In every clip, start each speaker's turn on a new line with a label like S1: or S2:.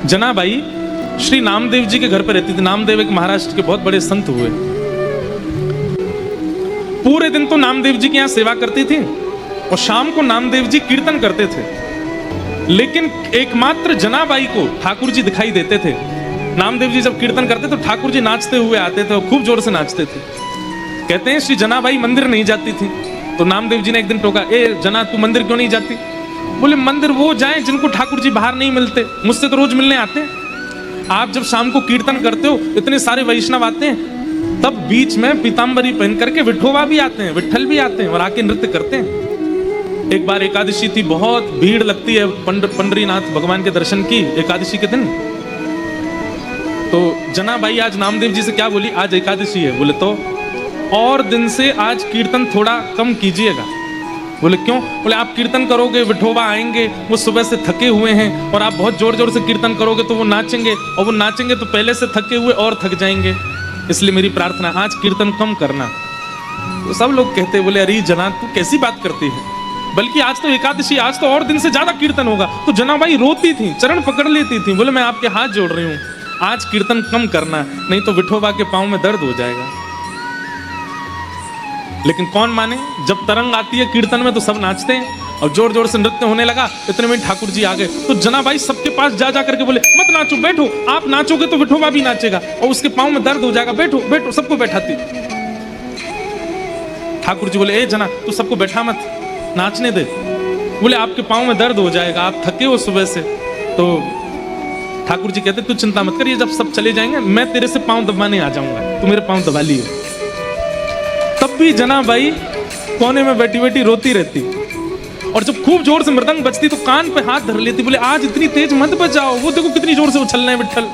S1: जनाबाई श्री नामदेव जी के घर पर रहती थी। नामदेव एक महाराष्ट्र के बहुत बड़े संत हुए। पूरे दिन तो नामदेव जी की यहाँ सेवा करती थी और शाम को नामदेव जी कीर्तन करते थे। लेकिन एकमात्र जनाबाई को ठाकुर जी दिखाई देते थे। नामदेव जी जब कीर्तन करते तो ठाकुर जी नाचते हुए आते थे और खूब जोर से नाचते थे। कहते हैं श्री जनाबाई मंदिर नहीं जाती थी। तो नामदेव जी ने एक दिन टोका, ए जना तू मंदिर क्यों नहीं जाती? बोले मंदिर वो जाएं जिनको ठाकुर जी बाहर नहीं मिलते, मुझसे तो रोज मिलने आते हैं। आप जब शाम को कीर्तन करते हो इतने सारे वैष्णव आते हैं, तब बीच में पीताम्बरी पहन करके विठोबा भी आते हैं, विठल भी आते हैं और आके नृत्य करते हैं। एक बार एकादशी थी, बहुत भीड़ लगती है पंडरीनाथ भगवान के दर्शन की एकादशी के दिन। तो जनाबाई आज नामदेव जी से क्या बोली, आज एकादशी है। बोले तो और दिन से आज कीर्तन थोड़ा कम कीजिएगा। बोले क्यों? बोले आप कीर्तन करोगे विठोबा आएंगे, वो सुबह से थके हुए हैं, और आप बहुत जोर जोर से कीर्तन करोगे तो वो नाचेंगे, और वो नाचेंगे तो पहले से थके हुए और थक जाएंगे। इसलिए मेरी प्रार्थना आज कीर्तन कम करना। तो सब लोग कहते, बोले अरे जना तू कैसी बात करती है, बल्कि आज तो एकादशी, आज तो और दिन से ज्यादा कीर्तन होगा। तो जनाबाई रोती थी, चरण पकड़ लेती थी। बोले मैं आपके हाथ जोड़ रही हूँ, आज कीर्तन कम करना, नहीं तो विठोबा के पाँव में दर्द हो जाएगा। लेकिन कौन माने, जब तरंग आती है कीर्तन में तो सब नाचते हैं और जोर जोर से नृत्य होने लगा। इतने में ठाकुर जी आ गए। तो जनाबाई सबके पास जा जा करके बोले मत नाचो, बैठो, आप नाचोगे तो विठोबा भी नाचेगा और उसके पाँव में दर्द हो जाएगा, बैठो बैठो। सबको बैठाती। ठाकुर जी बोले ए जना तू सबको बैठा मत, नाचने दे। बोले आपके पाँव में दर्द हो जाएगा, आप थके हो सुबह से। तो ठाकुर जी कहते तू चिंता मत करिए, जब सब चले जाएंगे मैं तेरे से पाँव दबाने आ जाऊंगा, तू मेरे पाँव दबा लियो। तब भी जनाबाई कोने में बैठी बैठी रोती रहती, और जब खूब जोर से मृदंग बजती तो कान पे हाथ धर लेती। बोले आज इतनी तेज मत बजाओ, वो देखो कितनी जोर से उछल रहे हैं विठल।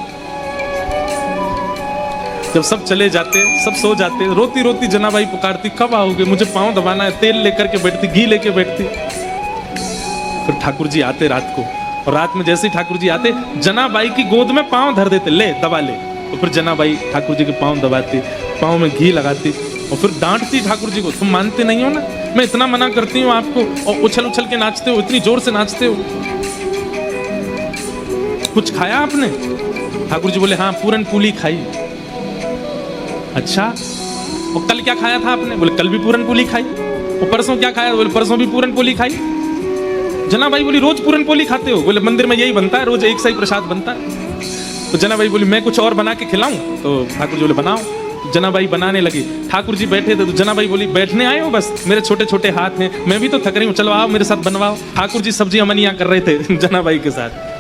S1: जब सब चले जाते, सब सो जाते, रोती रोती जनाबाई पुकारती कब आओगे, मुझे पाँव दबाना है। तेल लेकर के बैठती, घी लेके बैठती। फिर ठाकुर जी आते रात को, और रात में जैसे ही ठाकुर जी आते जनाबाई की गोद में पाँव धर देते, ले दबा ले। तो फिर जनाबाई ठाकुर जी के पाँव दबाती, पाँव में घी लगाती और फिर डांटती ठाकुर जी को, तुम मानते नहीं हो ना, मैं इतना मना करती हूँ आपको और उछल उछल के नाचते हो, इतनी जोर से नाचते हो। कुछ खाया आपने? ठाकुर जी बोले हाँ पूरन पूली खाई। अच्छा, और कल क्या खाया था आपने? बोले कल भी पूरन पूली खाई। और परसों क्या खाया? बोले परसों भी पूरन पूली खाई। जनाबाई बोली रोज पूरन पोली खाते हो? बोले मंदिर में यही बनता है, रोज एक सा ही प्रसाद बनता है। तो जनाबाई बोली मैं कुछ और बना के खिलाऊं? तो ठाकुर जी बोले बनाओ। तो जनाबाई बनाने लगी। ठाकुर जी बैठे थे तो जनाबाई बोली बैठने आए हो? बस मेरे छोटे छोटे हाथ हैं, मैं भी तो थक रही हूँ, चलो आओ मेरे साथ बनवाओ। ठाकुर जी सब्जी अमनिया कर रहे थे जनाबाई के साथ।